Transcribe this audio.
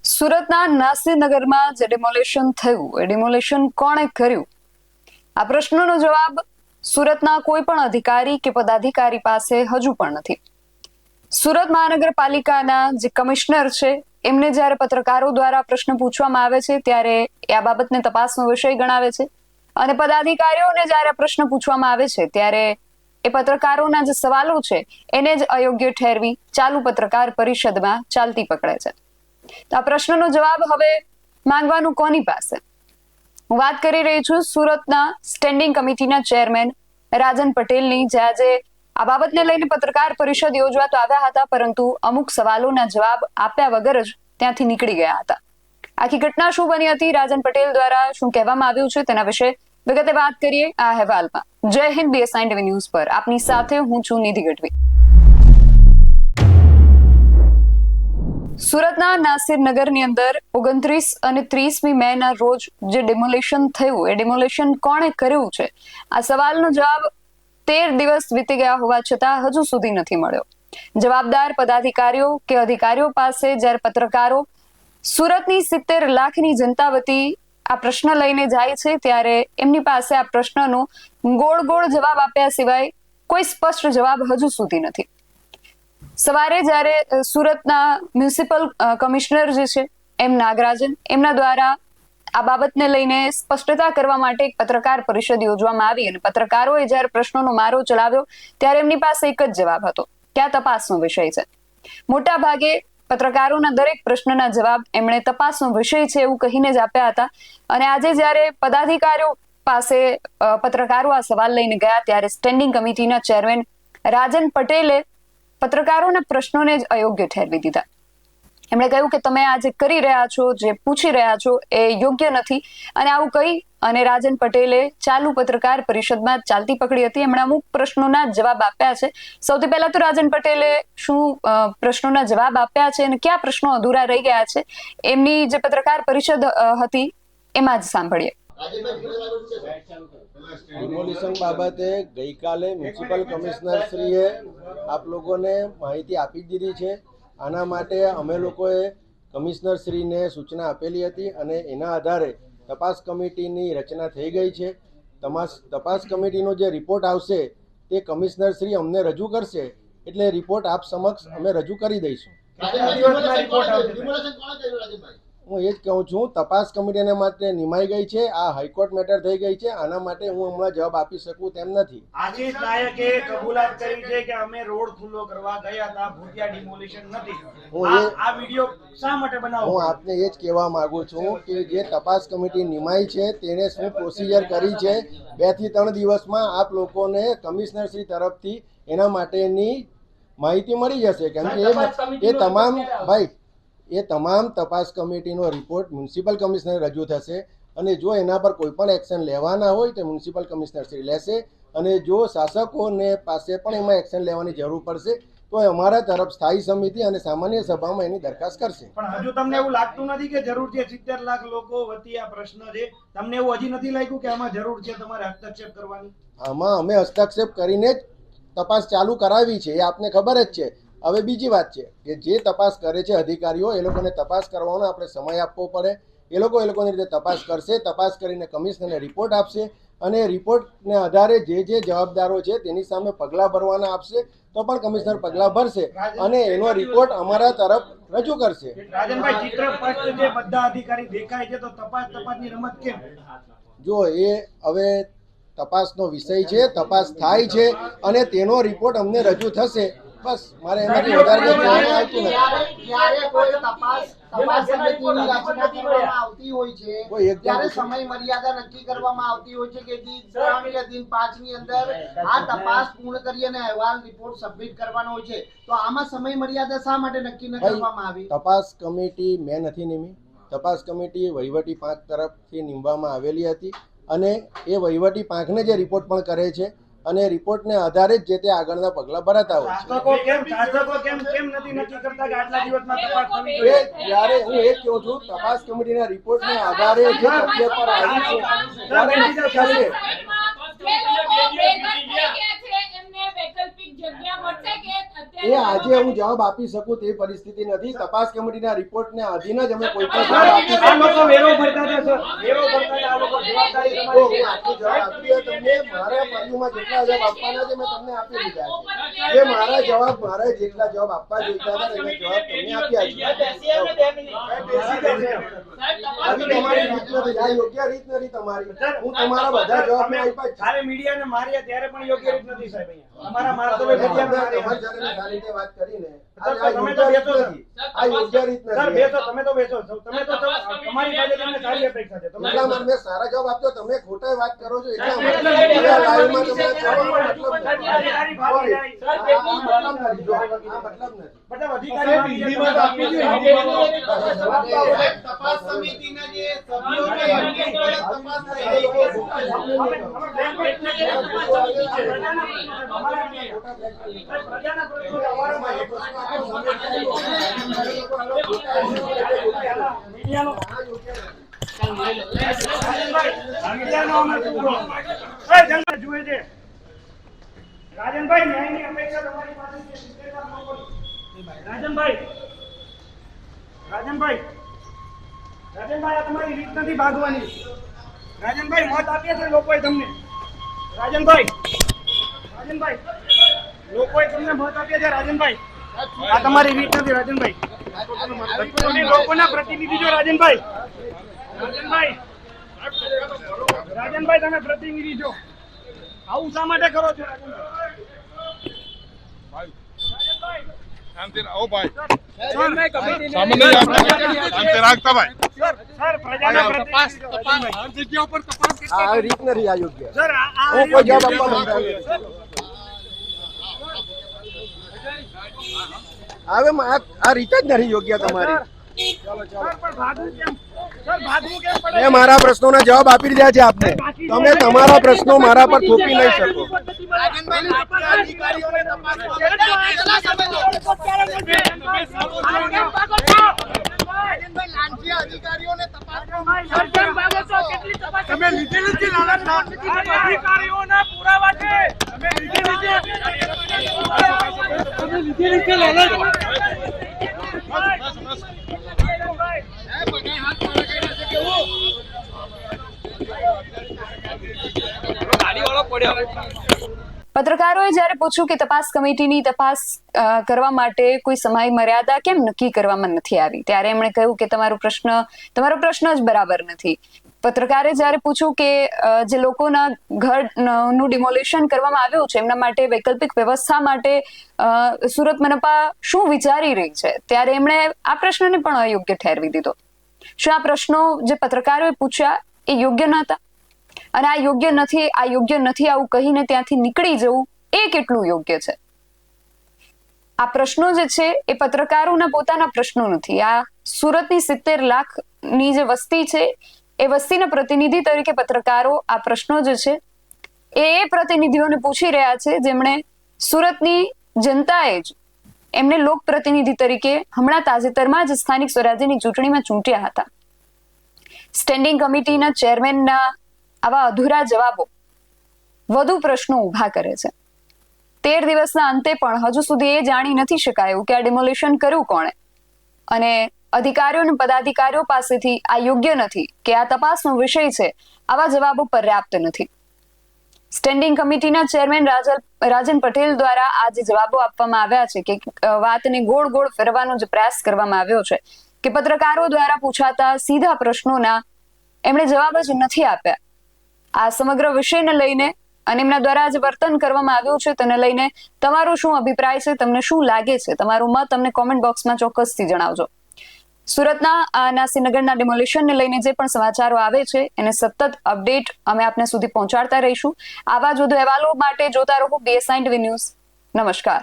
સુરતના નાસીનગરમાં જે ડિમોલેશન થયું એ ડિમોલેશન કોણે કર્યું? આ પ્રશ્નનો જવાબ સુરતના કોઈ પણ અધિકારી કે પદાધિકારી પાસે હજુ પણ નથી. સુરત મહાનગરપાલિકાના જે કમિશનર છે એમને જ્યારે પત્રકારો દ્વારા પ્રશ્ન પૂછવામાં આવે છે ત્યારે એ આ બાબતને તપાસનો વિષય ગણાવે છે અને પદાધિકારીઓને જ્યારે પ્રશ્ન પૂછવામાં આવે છે ત્યારે એ પત્રકારોના જે સવાલો છે એને જ અયોગ્ય ઠેરવી ચાલુ પત્રકાર પરિષદમાં ચાલતી પકડે છે. તો આ પ્રશ્નનો જવાબ હવે માંગવાનું કોની પાસે? હું વાત કરી રહી છું સુરતના સ્ટેન્ડિંગ કમિટીના ચેરમેન રાજન પટેલની, જે આજે આ બાબતને લઈને પત્રકાર પરિષદ યોજવા તો આવ્યા હતા, પરંતુ અમુક સવાલોના જવાબ આપ્યા વગર જ ત્યાંથી નીકળી ગયા હતા. આખી ઘટના શું બની હતી, રાજન પટેલ દ્વારા શું કહેવામાં આવ્યું છે, તેના વિશે વિગતે વાત કરીએ આ અહેવાલમાં. જય હિન્દ, BSI ન્યૂઝ પર આપની સાથે હું છું નિધિ ગઢવી. સુરતના નાસિરનગરની અંદર 29 અને 30મી મેના રોજ જે ડિમોલેશન થયું એ ડિમોલેશન કોણે કર્યું છે, આ સવાલનો જવાબ 13 દિવસ વીતી ગયા હોવા છતાં હજુ સુધી નથી મળ્યો. જવાબદાર પદાધિકારીઓ કે અધિકારીઓ પાસે જ્યારે પત્રકારો સુરતની 70 લાખની જનતા વતી આ પ્રશ્ન લઈને જાય છે ત્યારે એમની પાસે આ પ્રશ્નનો ગોળ જવાબ આપ્યા સિવાય કોઈ સ્પષ્ટ જવાબ હજુ સુધી નથી. સવારે જ્યારે સુરતના મ્યુનિસિપલ કમિશનર જે છે એમ નાગરાજન, એમના દ્વારા આ બાબતને લઈને સ્પષ્ટતા કરવા માટે એક પત્રકાર પરિષદ યોજવામાં આવી અને પત્રકારોએ જ્યારે પ્રશ્નોનો મારો ચલાવ્યો ત્યારે એમની પાસે એક જ જવાબ હતો કે આ તપાસનો વિષય છે. મોટા ભાગે પત્રકારોના દરેક પ્રશ્નના જવાબ એમણે તપાસનો વિષય છે એવું કહીને જ આપ્યા હતા. અને આજે જ્યારે પદાધિકારીઓ પાસે પત્રકારો આ સવાલ લઈને ગયા ત્યારે સ્ટેન્ડિંગ કમિટીના ચેરમેન રાજન પટેલે પત્રકારોના પ્રશ્નોને જ અયોગ્ય ઠેરવી દીધા. એમણે કહ્યું કે તમે આ જે કરી રહ્યા છો, જે પૂછી રહ્યા છો એ યોગ્ય નથી, અને આવું કહી અને રાજન પટેલે ચાલુ પત્રકાર પરિષદમાં ચાલતી પકડી હતી. એમણે અમુક પ્રશ્નોના જવાબ આપ્યા છે. સૌથી પહેલા તો રાજન પટેલે શું પ્રશ્નોના જવાબ આપ્યા છે અને કયા પ્રશ્નો અધૂરા રહી ગયા છે એમની જે પત્રકાર પરિષદ હતી એમાં જ સાંભળીએ. ડિમોલિશન બાબતે ગઈકાલે મ્યુનિસિપલ કમિશનર શ્રીએ આપ લોકોને માહિતી આપી દીધી છે. આના માટે અમે લોકોએ કમિશનર શ્રીને સૂચના આપેલી હતી અને એના આધારે તપાસ કમિટીની રચના થઈ ગઈ છે. તપાસ કમિટીનો જે રિપોર્ટ આવશે તે કમિશનર શ્રી અમને રજૂ કરશે, એટલે રિપોર્ટ આપ સમક્ષ અમે રજૂ કરી દઈશું. હું એ જ કહું છું, તપાસ કમિટીને માટે નિમાઈ ગઈ છે. આ હાઈકોર્ટ મેટર થઈ ગઈ છે. આના માટે હું હમણાં જવાબ આપી શકું તેમ નથી. આશીષ નાયકે કબૂલાત કરી છે કે અમે રોડ ખુલ્લો કરવા ગયા હતા, ભૂતિયા ડિમોલિશન નથી. આ વિડિયો શા માટે બનાવો? હું આપને એ જ કહેવા માંગુ છું કે જે તપાસ કમિટી નિમાઈ છે તેને શું પ્રોસિજર કરી છે, 2 થી 3 દિવસમાં આપ લોકોને કમિશનર શ્રી તરફથી એના માટેની માહિતી મળી જશે. કેમ કે એ તમામ તપાસ કમિટીનો રિપોર્ટ મ્યુનિસિપલ કમિશનર રજૂ થશે અને જો એના પર કોઈ પણ એક્શન લેવાના હોય તો મ્યુનિસિપલ કમિશનર શ્રી લેશે, અને જો શાસકોને પાસે પણ એમાં એક્શન લેવાની જરૂર પડશે તો અમારા તરફ સ્થાયી સમિતિ અને સામાન્ય સભામાં એની દરખાસ્ત કરશે. પણ હજુ તમને એવું લાગતું નથી કે જરૂર છે? 70 લાખ લોકો વતી આ પ્રશ્ન છે, તમને એવું હજી નથી લાગ્યું કે આમાં જરૂર છે તમારે હસ્તક્ષેપ કરવાની? આમાં અમે હસ્તક્ષેપ કરીને જ તપાસ ચાલુ કરાવી છે, એ આપને ખબર જ છે. હવે બીજી વાત છે કે જે તપાસ કરે છે અધિકારીઓ, એ લોકોને તપાસ કરવાનો આપણે સમય આપવો પડે. એ લોકોની રીતે તપાસ કરશે, તપાસ કરીને કમિશનરને રિપોર્ટ આપશે અને રિપોર્ટને આધારે જે જવાબદારો છે તેની સામે પગલાં ભરવાના આપશે તો પણ કમિશનર પગલાં ભરશે અને એનો રિપોર્ટ અમારા તરફ રજૂ કરશે. રાજનભાઈ, ચિત્ર સ્પષ્ટ છે, બધા અધિકારી દેખાય છે, તો તપાસની રમત કેમ? જો એ હવે તપાસનો વિષય છે, તપાસ થાય છે અને તેનો રિપોર્ટ અમને રજૂ થશે. બસ મારે એનાથી વધારે કહેવાનું આવતું નથી. જ્યારે કોઈ તપાસ સમિતિની રચના કરવામાં આવતી હોય છે ત્યારે સમય મર્યાદા નક્કી કરવામાં આવતી હોય છે કે દિન 3 કે દિન 5 ની અંદર આ તપાસ પૂર્ણ કરી અને અહેવાલ રિપોર્ટ સબમિટ કરવાનો હોય છે. તો આમાં સમય મર્યાદા શા માટે નક્કી ન કરવામાં આવી? તપાસ કમિટી મેં નથી નિમી. તપાસ કમિટી વહીવટી પાંખ તરફથી નિમવામાં આવેલી હતી અને એ વહીવટી પાંખને જે રિપોર્ટ પણ કરે છે અને રિપોર્ટને આધારે જ જે તે આગળના પગલાં ભરાતા હોય છે. જ્યારે હું એ જ કહું છું, તપાસ કમિટીના રિપોર્ટને આધારે જે તથ્ય પર આવ્યું છે ત્યારે નક્કી થશે. વૈકલ્પિક જગ્યા મળશે કે એ આજે હું જવાબ આપી શકું તે પરિસ્થિતિ નથી. તપાસ કમિટીના રિપોર્ટને આધીન જ અમે કોઈ પણ જવાબ આપી આ લોકો વેરો ભરતા હતા સર, વેરો ભરતા હતા. આ લોકો જવાબદારી તો તમારી હું આટલો જવાબ આપી તમને મારા પગલુમાં જેટલા જવાબ આપવાના છે મેં તમને આપી દીધા છે. જે મારા જવાબ મારે જેટલા જવાબ આપવા જોઈતા હતા એના જવાબ તમને આપ્યા છે. આવી તમારી રીત નથી, આ યોગ્ય રીત નથી તમારી. હું તમારા બધા જવાબ મેં આપ્યા જ છે. જ્યારે મીડિયાને માર્યા ત્યારે પણ યોગ્ય રીત નથી સાહેબ. અહીંયા તમારા મારતો હોય મીડિયાને તમારી માર્યા. સાથે સારી રીતે વાત કરીને તમે તો બેસો સર. આ યોગ્ય રીત સર નથી. બેસો, તમે તો બેસો. તમે તો તમારી પાસે તમને સારી અપેક્ષા છે. તમે એટલા માટે મેં સારા જવાબ આપતો, તમે ખોટા વાત કરો છો એટલા માટે. લાઈવમાં તમે જવાબનો મતલબ નથી. અધિકારી ભાગી જાય. આ મતલબ નથી. જો, આ મતલબ નથી. મતલબ અધિકારી ભાગી જાય. તપાસ સમિતિના જે સભ્યો છે એમની ઉપર તપાસ થઈ રહી છે. પ્રજાના પ્રશ્નો અમારામાં એક રાજનભાઈ, ન્યાયની અપેક્ષા તમારી પાસે છે. રાજનભાઈ, રાજનભાઈ, રાજનભાઈ, આ તમારી રીત નથી ભાગવાની. રાજનભાઈ, મત આપ્યા છે લોકોએ તમને. રાજનભાઈ, રાજનભાઈ, લોકોએ તમને મત આપ્યા છે. રાજનભાઈ, આ તમારી રીત નથી. રાજનભાઈ, તમે લોકોના પ્રતિનિધિ છો. રાજનભાઈ, રાજનભાઈ, રાજનભાઈ, તમે પ્રતિનિધિ છો. આવું શા માટે કરો છો? રાજનભાઈ, શાંતિ રાખો ભાઈ. સર, શાંતિ રાખતા ભાઈ. સર, પ્રજાના પ્રતિનિધિ છો. આ રીત નથી આ યોગ્ય. સર, હું કોઈ જવાબ આપવા માંગતો નથી. હવે આ રીત જ નથી યોગ્ય તમારી. સર, પણ ભાગવું કેમ? સર, ભાગવું કેમ પડે? મેં મારા પ્રશ્નોના જવાબ આપી દીધા છે આપને. તમે તમારા પ્રશ્નો મારા પર થોપી નહીં શકો. તમે લીધેલી છે અધિકારીઓના પુરાવા છે. તમે લીધેલી છે. તમે લીધેલી છે લાલચ. પત્રકારોએ જ્યારે પૂછ્યું કે તપાસ કમિટીની તપાસ કરવા માટે કોઈ સમય મર્યાદા કેમ નક્કી કરવામાં નથી આવી, ત્યારે એમણે કહ્યું કે તમારો પ્રશ્ન જ બરાબર નથી. પત્રકારે જ્યારે પૂછ્યું કે જે લોકોના ઘરનું ડિમોલિશન કરવામાં આવ્યું છે એમના માટે વૈકલ્પિક વ્યવસ્થા માટે સુરત મનપા શું વિચારી રહી છે, ત્યારે એમણે આ પ્રશ્નને પણ અયોગ્ય ઠેરવી દીધો. શું આ પ્રશ્નો જે પત્રકારોએ પૂછ્યા એ યોગ્ય નહોતા? અને આ યોગ્ય નથી આવું કહીને ત્યાંથી નીકળી જવું એ કેટલું યોગ્ય છે? આ પ્રશ્નો જે છે એ પત્રકારોના પોતાના પ્રશ્નો નથી. આ સુરતની 70 લાખની જે વસ્તી છે એ વસ્તીના પ્રતિનિધિ તરીકે પત્રકારો આ પ્રશ્નો જે છે એ પ્રતિનિધિઓને પૂછી રહ્યા છે જેમણે સુરતની જનતાએ જ એમને લોકપ્રતિનિધિ તરીકે હમણાં તાજેતરમાં જ સ્થાનિક સ્વરાજ્યની ચૂંટણીમાં ચૂંટ્યા હતા. સ્ટેન્ડિંગ કમિટીના ચેરમેનના આવા અધૂરા જવાબો વધુ પ્રશ્નો ઊભા કરે છે. 13 દિવસના અંતે પણ હજુ સુધી એ જાણી નથી શકાયું કે આ ડિમોલિશન કર્યું કોણે, અને અધિકારીઓ અને પદાધિકારીઓ પાસેથી આ યોગ્ય નથી કે આ તપાસનો વિષય છે આવા જવાબો પર્યાપ્ત નથી. સ્ટેન્ડિંગ કમિટીના ચેરમેન રાજન પટેલ દ્વારા આ જે જવાબો આપવામાં આવ્યા છે કે વાતને ગોળ ગોળ ફેરવાનો જે પ્રયાસ કરવામાં આવ્યો છે કે પત્રકારો દ્વારા પૂછાતા સીધા પ્રશ્નોના એમણે જવાબ જ નથી આપ્યા. આ સમગ્ર વિષયને લઈને અને એમના દ્વારા જે વર્તન કરવામાં આવ્યું છે તેને લઈને તમારો શું અભિપ્રાય છે, તમને શું લાગે છે? તમારું મત અમને કોમેન્ટ બોક્સમાં ચોક્કસથી જણાવજો. સુરતના નાસીનગરના ડિમોલિશનને લઈને જે પણ સમાચારો આવે છે એને સતત અપડેટ અમે આપને સુધી પહોંચાડતા રહીશું. આવા જ વધુ અહેવાલો માટે જોતા રહો BSI TV ન્યૂઝ. નમસ્કાર.